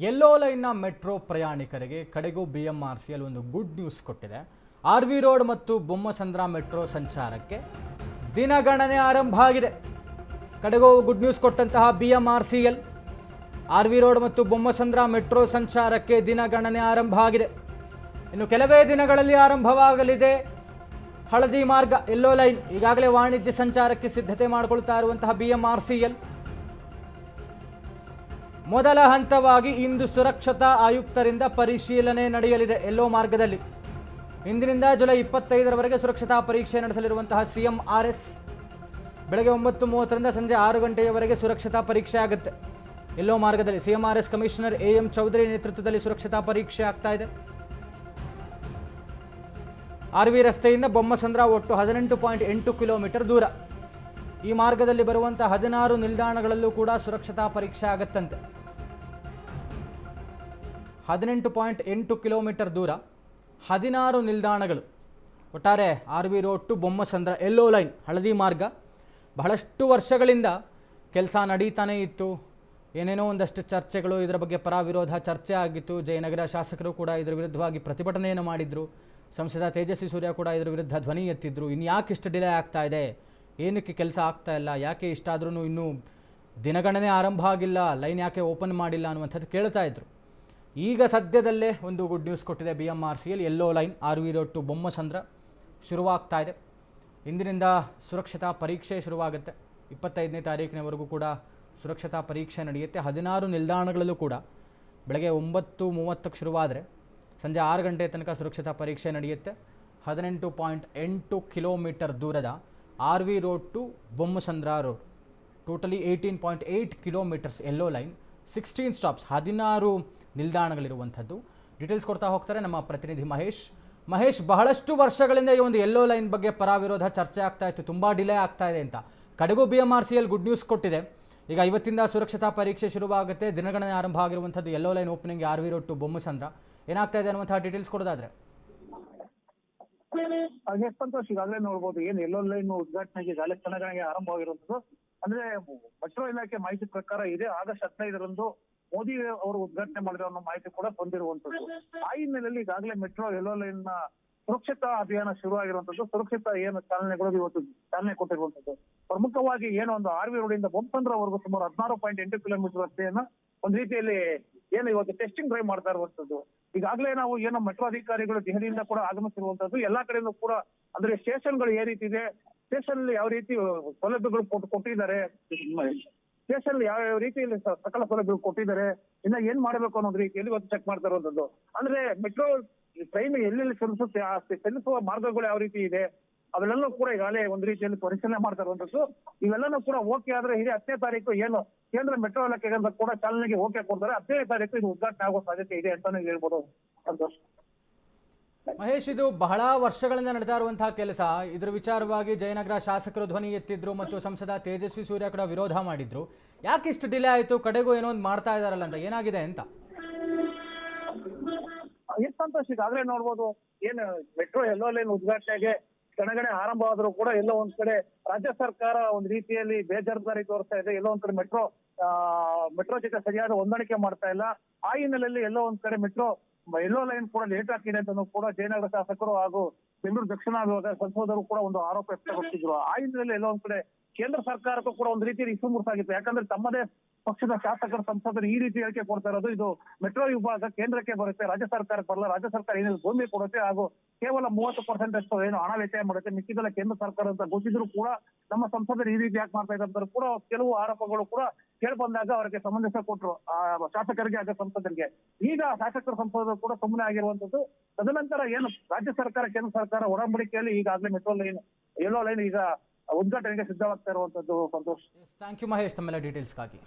Yellow ಲೈನ್ನ metro ಪ್ರಯಾಣಿಕರಿಗೆ ಕಡೆಗೂ BMRCL ಒಂದು ಗುಡ್ ನ್ಯೂಸ್ ಕೊಟ್ಟಿದೆ. RV ರೋಡ್ ಮತ್ತು ಬೊಮ್ಮಸಂದ್ರ ಮೆಟ್ರೋ ಸಂಚಾರಕ್ಕೆ ದಿನಗಣನೆ ಆರಂಭ ಆಗಿದೆ. ಕಡೆಗೂ ಗುಡ್ ನ್ಯೂಸ್ ಕೊಟ್ಟಂತಹ BMRCL RV ರೋಡ್ ಮತ್ತು ಬೊಮ್ಮಸಂದ್ರ ಮೆಟ್ರೋ ಸಂಚಾರಕ್ಕೆ ದಿನಗಣನೆ ಆರಂಭ ಆಗಿದೆ. ಇನ್ನು ಕೆಲವೇ ದಿನಗಳಲ್ಲಿ ಆರಂಭವಾಗಲಿದೆ ಹಳದಿ ಮಾರ್ಗ ಯೆಲ್ಲೋ ಲೈನ್. ಈಗಾಗಲೇ ವಾಣಿಜ್ಯ ಸಂಚಾರಕ್ಕೆ ಸಿದ್ಧತೆ ಮಾಡಿಕೊಳ್ತಾ ಇರುವಂತಹ BMRCL ಮೊದಲ ಹಂತವಾಗಿ ಇಂದು ಸುರಕ್ಷತಾ ಆಯುಕ್ತರಿಂದ ಪರಿಶೀಲನೆ ನಡೆಯಲಿದೆ ಯೆಲ್ಲೋ ಮಾರ್ಗದಲ್ಲಿ. ಇಂದಿನಿಂದ ಜುಲೈ 25ರವರೆಗೆ ಸುರಕ್ಷತಾ ಪರೀಕ್ಷೆ ನಡೆಸಲಿರುವಂತಹ CMRS ಬೆಳಗ್ಗೆ 9:30ರಿಂದ ಸಂಜೆ 6 ಗಂಟೆಯವರೆಗೆ ಸುರಕ್ಷತಾ ಪರೀಕ್ಷೆ ಆಗುತ್ತೆ ಯೆಲ್ಲೋ ಮಾರ್ಗದಲ್ಲಿ. CMRS ಕಮಿಷನರ್ AM ಚೌಧರಿ ನೇತೃತ್ವದಲ್ಲಿ ಸುರಕ್ಷತಾ ಪರೀಕ್ಷೆ ಆಗ್ತಾ ಇದೆ. RV ರಸ್ತೆಯಿಂದ ಬೊಮ್ಮಸಂದ್ರ ಒಟ್ಟು 18.8 ಕಿಲೋಮೀಟರ್ ದೂರ. ಈ ಮಾರ್ಗದಲ್ಲಿ ಬರುವಂಥ 16 ನಿಲ್ದಾಣಗಳಲ್ಲೂ ಕೂಡ ಸುರಕ್ಷತಾ ಪರೀಕ್ಷೆ ಆಗತ್ತಂತೆ. 18.8 ಕಿಲೋಮೀಟರ್ ದೂರ 16 ನಿಲ್ದಾಣಗಳು. ಒಟ್ಟಾರೆ RV road to Bommasandra yellow line ಹಳದಿ ಮಾರ್ಗ ಬಹಳಷ್ಟು ವರ್ಷಗಳಿಂದ ಕೆಲಸ ನಡೀತಾನೇ ಇತ್ತು. ಏನೇನೋ ಒಂದಷ್ಟು ಚರ್ಚೆಗಳು, ಇದರ ಬಗ್ಗೆ ಪರ ವಿರೋಧ ಚರ್ಚೆ ಆಗಿತ್ತು. ಜಯನಗರ ಶಾಸಕರು ಕೂಡ ಇದರ ವಿರುದ್ಧವಾಗಿ ಪ್ರತಿಭಟನೆಯನ್ನು ಮಾಡಿದರು. ಸಂಸದ ತೇಜಸ್ವಿ ಸೂರ್ಯ ಕೂಡ ಇದರ ವಿರುದ್ಧ ಧ್ವನಿ ಎತ್ತಿದ್ರು. ಇನ್ನು ಯಾಕೆ ಇಷ್ಟು ಡಿಲೇ ಆಗ್ತಾ ಇದೆ, ಏನಕ್ಕೆ ಕೆಲಸ ಆಗ್ತಾ ಇಲ್ಲ, ಯಾಕೆ ಇಷ್ಟಾದ್ರೂ ಇನ್ನೂ ದಿನಗಣನೆ ಆರಂಭ ಆಗಿಲ್ಲ, ಲೈನ್ ಯಾಕೆ ಓಪನ್ ಮಾಡಿಲ್ಲ ಅನ್ನುವಂಥದ್ದು ಕೇಳ್ತಾ ಇದ್ರು. ಈಗ ಸದ್ಯದಲ್ಲೇ ಒಂದು ಗುಡ್ ನ್ಯೂಸ್ ಕೊಟ್ಟಿದೆ BMRCL. Yellow line RV road to Bommasandra ಶುರುವಾಗ್ತಾ ಇದೆ. ಇಂದಿನಿಂದ ಸುರಕ್ಷತಾ ಪರೀಕ್ಷೆ ಶುರುವಾಗುತ್ತೆ. 25ನೇ ತಾರೀಕಿನವರೆಗೂ ಕೂಡ ಸುರಕ್ಷತಾ ಪರೀಕ್ಷೆ ನಡೆಯುತ್ತೆ. 16 ನಿಲ್ದಾಣಗಳಲ್ಲೂ ಕೂಡ ಬೆಳಗ್ಗೆ 9:30ಕ್ಕೆ ಶುರುವಾದರೆ ಸಂಜೆ 6 ಗಂಟೆ ತನಕ ಸುರಕ್ಷತಾ ಪರೀಕ್ಷೆ ನಡೆಯುತ್ತೆ. 18.8 ಕಿಲೋಮೀಟರ್ ದೂರದ RV road to Bommasandra road, totally 18.8 kilometres yellow line, 16 stops, 16 ನಿಲ್ದಾಣಗಳಿರುವಂಥದ್ದು. ಡೀಟೇಲ್ಸ್ ಕೊಡ್ತಾ ಹೋಗ್ತಾರೆ ನಮ್ಮ ಪ್ರತಿನಿಧಿ ಮಹೇಶ್. ಬಹಳಷ್ಟು ವರ್ಷಗಳಿಂದ ಈ ಒಂದು ಯೆಲ್ಲೋ ಲೈನ್ ಬಗ್ಗೆ ಪರ ವಿರೋಧ ಚರ್ಚೆ ಆಗ್ತಾ ಇತ್ತು, ತುಂಬ ಡಿಲೇ ಆಗ್ತಾ ಇದೆ ಅಂತ. ಕಡೆಗೂ BMRCL ಗುಡ್ ನ್ಯೂಸ್ ಕೊಟ್ಟಿದೆ. ಈಗ ಇವತ್ತಿಂದ ಸುರಕ್ಷತಾ ಪರೀಕ್ಷೆ ಶುರುವಾಗುತ್ತೆ. ದಿನಗಣನೆ ಆರಂಭ ಆಗಿರುವಂಥದ್ದು yellow line opening RV road to Bommasandra. ಏನಾಗ್ತಾ ಇದೆ ಅನ್ನುವಂತಹ ಡೀಟೇಲ್ಸ್ ಕೊಡೋದಾದ್ರೆ ಸಂತೋಷ್, ಈಗಾಗಲೇ ನೋಡ್ಬೋದು ಏನು ಯೆಲ್ಲೋ ಲೈನ್ ಉದ್ಘಾಟನೆಗೆ ಈಗಾಗಲೇ ದಿನಗಣನೆ ಆರಂಭವಾಗಿರುವಂತದ್ದು. ಅಂದ್ರೆ ಮೆಟ್ರೋ ಇಲಾಖೆ ಮಾಹಿತಿ ಪ್ರಕಾರ ಇದೆ ಆಗಸ್ಟ್ 15ರಂದು ಮೋದಿ ಅವರು ಉದ್ಘಾಟನೆ ಮಾಡಿರೋ ಅನ್ನೋ ಮಾಹಿತಿ ಕೂಡ ಬಂದಿರುವಂತದ್ದು. ಆ ಹಿನ್ನೆಲೆಯಲ್ಲಿ ಈಗಾಗಲೇ ಮೆಟ್ರೋ ಯೆಲ್ಲೋ ಲೈನ್ ನ ಸುರಕ್ಷತಾ ಅಭಿಯಾನ ಶುರು ಆಗಿರುವಂತದ್ದು. ಸುರಕ್ಷತಾ ಏನು ಚಾಲನೆಗಳು ಇವತ್ತು ಚಾಲನೆ ಕೊಟ್ಟಿರುವಂತದ್ದು. ಪ್ರಮುಖವಾಗಿ ಏನು ಒಂದು RV ರೋಡ್ ಇಂದ ಬೊಮ್ಮಸಂದ್ರವರೆಗೂ ಸುಮಾರು 16.8 ಕಿಲೋಮೀಟರ್ ರಸ್ತೆಯನ್ನ ಒಂದ್ ರೀತಿಯಲ್ಲಿ ಏನು ಇವತ್ತು ಟೆಸ್ಟಿಂಗ್ ಡ್ರೈವ್ ಮಾಡ್ತಾ ಇರುವಂತದ್ದು. ಈಗಾಗಲೇ ನಾವು ಏನೋ ಮೆಟ್ರೋ ಅಧಿಕಾರಿಗಳು ದೆಹಲಿಯಿಂದ ಕೂಡ ಆಗಮಿಸಿರುವಂತದ್ದು. ಎಲ್ಲಾ ಕಡೆಯೂ ಕೂಡ ಅಂದ್ರೆ ಸ್ಟೇಷನ್ಗಳು ಯಾವ ರೀತಿ ಇದೆ, ಸ್ಟೇಷನ್ ಯಾವ ರೀತಿ ಸೌಲಭ್ಯಗಳು ಕೊಟ್ಟಿದ್ದಾರೆ, ಸ್ಟೇಷನ್ ಯಾವ ರೀತಿಯಲ್ಲಿ ಸಕಲ ಸೌಲಭ್ಯಗಳು ಕೊಟ್ಟಿದ್ದಾರೆ, ಇನ್ನ ಏನ್ ಮಾಡಬೇಕು ಅನ್ನೋದು ರೀತಿಯಲ್ಲಿ ಇವತ್ತು ಚೆಕ್ ಮಾಡ್ತಾ ಇರುವಂತದ್ದು. ಅಂದ್ರೆ ಮೆಟ್ರೋ ಟ್ರೈನ್ ಎಲ್ಲೆಲ್ಲಿ ಚಲಿಸುತ್ತೆ, ಆ ಚಲಿಸುವ ಮಾರ್ಗಗಳು ಯಾವ ರೀತಿ ಇದೆ ಅವೆಲ್ಲನೂ ಕೂಡ ಈಗಾಗಲೇ ಒಂದ್ ರೀತಿಯಲ್ಲಿ ಪರಿಶೀಲನೆ ಮಾಡ್ತಾ ಇರುವಂತದ್ದು. ಇವೆಲ್ಲನೂ ಕೂಡ ಓಕೆ ಆದ್ರೆ ಇದೇ 10ನೇ ತಾರೀಕು ಏನು ಕೇಂದ್ರ ಮೆಟ್ರೋ ಇಲಾಖೆ ಕೂಡ ಚಾಲನೆಗೆ ಓಕೆ ಕೊಡ್ತಾರೆ. 10ನೇ ತಾರೀಕು ಇದು ಉದ್ಘಾಟನೆ ಆಗೋ ಸಾಧ್ಯತೆ ಇದೆ ಅಂತಾನೆ ಹೇಳ್ಬೋದು ಸಂತೋಷ್. ಮಹೇಶ್, ಇದು ಬಹಳ ವರ್ಷಗಳಿಂದ ನಡೆತಾ ಇರುವಂತಹ ಕೆಲಸ. ಇದರ ವಿಚಾರವಾಗಿ ಜಯನಗರ ಶಾಸಕರು ಧ್ವನಿ ಎತ್ತಿದ್ರು ಮತ್ತು ಸಂಸದ ತೇಜಸ್ವಿ ಸೂರ್ಯ ಕೂಡ ವಿರೋಧ ಮಾಡಿದ್ರು. ಯಾಕೆ ಇಷ್ಟು ಡಿಲೇ ಆಯಿತು, ಕಡೆಗೂ ಏನೋ ಒಂದು ಮಾಡ್ತಾ ಇದಾರಲ್ಲ ಅಂತ, ಏನಾಗಿದೆ ಅಂತ? ಸಂತೋಷ್, ಈಗಾಗಲೇ ನೋಡ್ಬೋದು ಏನು ಮೆಟ್ರೋ ಯೆಲ್ಲೋ ಲೈನ್ ಉದ್ಘಾಟನೆಗೆ ಗಣಗಣೆ ಆರಂಭ ಆದ್ರೂ ಕೂಡ ಎಲ್ಲೋ ಒಂದ್ ಕಡೆ ರಾಜ್ಯ ಸರ್ಕಾರ ಒಂದ್ ರೀತಿಯಲ್ಲಿ ಬೇಜವಾಬ್ದಾರಿ ತೋರಿಸ್ತಾ ಇದೆ. ಎಲ್ಲೋ ಒಂದ್ ಕಡೆ ಮೆಟ್ರೋ ಜೊತೆ ಸರಿಯಾದ ಹೊಂದಾಣಿಕೆ ಮಾಡ್ತಾ ಇಲ್ಲ. ಆ ಹಿನ್ನೆಲೆಯಲ್ಲಿ ಎಲ್ಲೋ ಒಂದ್ ಕಡೆ ಮೆಟ್ರೋ ಯೆಲ್ಲೋ ಲೈನ್ ಕೂಡ ಲೇಟ್ ಆಗ್ತಿದೆ ಅಂತ ಕೂಡ ಜಯನಗರ ಶಾಸಕರು ಹಾಗೂ ಬೆಂಗಳೂರು ದಕ್ಷಿಣ ವಿಭಾಗದ ಸಂಸದರು ಕೂಡ ಒಂದು ಆರೋಪ ವ್ಯಕ್ತಪಡಿಸಿದ್ರು. ಆ ಹಿನ್ನೆಲೆಯಲ್ಲಿ ಎಲ್ಲೋ ಒಂದ್ ಕಡೆ ಕೇಂದ್ರ ಸರ್ಕಾರಕ್ಕೂ ಕೂಡ ಒಂದ್ ರೀತಿಯಲ್ಲಿ ಇಸುಮುರುಸಾಗಿತ್ತು. ಯಾಕಂದ್ರೆ ತಮ್ಮದೇ ಪಕ್ಷದ ಶಾಸಕರು ಸಂಸದರು ಈ ರೀತಿ ಹೇಳಿಕೆ ಕೊಡ್ತಾ ಇರೋದು, ಇದು ಮೆಟ್ರೋ ವಿಭಾಗ ಕೇಂದ್ರಕ್ಕೆ ಬರುತ್ತೆ, ರಾಜ್ಯ ಸರ್ಕಾರಕ್ಕೆ ಬರಲ್ಲ, ರಾಜ್ಯ ಸರ್ಕಾರ ಏನೇನು ಭೂಮಿ ಕೊಡುತ್ತೆ ಹಾಗೂ ಕೇವಲ 30% ಅಷ್ಟು ಏನು ಹಣ ವೆಚ್ಚ ಮಾಡುತ್ತೆ, ಮಿಕ್ಕಿದೆಲ್ಲ ಕೇಂದ್ರ ಸರ್ಕಾರ ಅಂತ ಗೊತ್ತಿದ್ರು ಕೂಡ ನಮ್ಮ ಸಂಸದರು ಈ ರೀತಿ ಯಾಕೆ ಮಾಡ್ತಾ ಇದ್ದಾರೆ ಕೂಡ ಕೆಲವು ಆರೋಪಗಳು ಕೂಡ ಕೇಳಿ ಬಂದಾಗ ಅವರಿಗೆ ಸಮಂಜಸ ಕೊಟ್ಟರು ಆ ಶಾಸಕರಿಗೆ ಹಾಗೂ ಸಂಸದರಿಗೆ. ಈಗ ಶಾಸಕರ ಸಂಸದರು ಕೂಡ ಸುಮ್ಮನೆ ಆಗಿರುವಂತದ್ದು. ತದನಂತರ ಏನು ರಾಜ್ಯ ಸರ್ಕಾರ ಕೇಂದ್ರ ಸರ್ಕಾರ ಒಡಂಬಡಿಕೆಯಲ್ಲಿ ಈಗಾಗಲೇ ಮೆಟ್ರೋ ಲೈನ್ ಯೆಲ್ಲೋ ಲೈನ್ ಈಗ ಉದ್ಘಾಟನೆಗೆ ಸಿದ್ಧವಾಗ್ತಾ ಇರುವಂತದ್ದು ಸಂತೋಷ್. ಥ್ಯಾಂಕ್ ಯು ಮಹೇಶ್, ತಮ್ಮೆಲ್ಲ ಡೀಟೇಲ್ಸ್ಗಾಗಿ.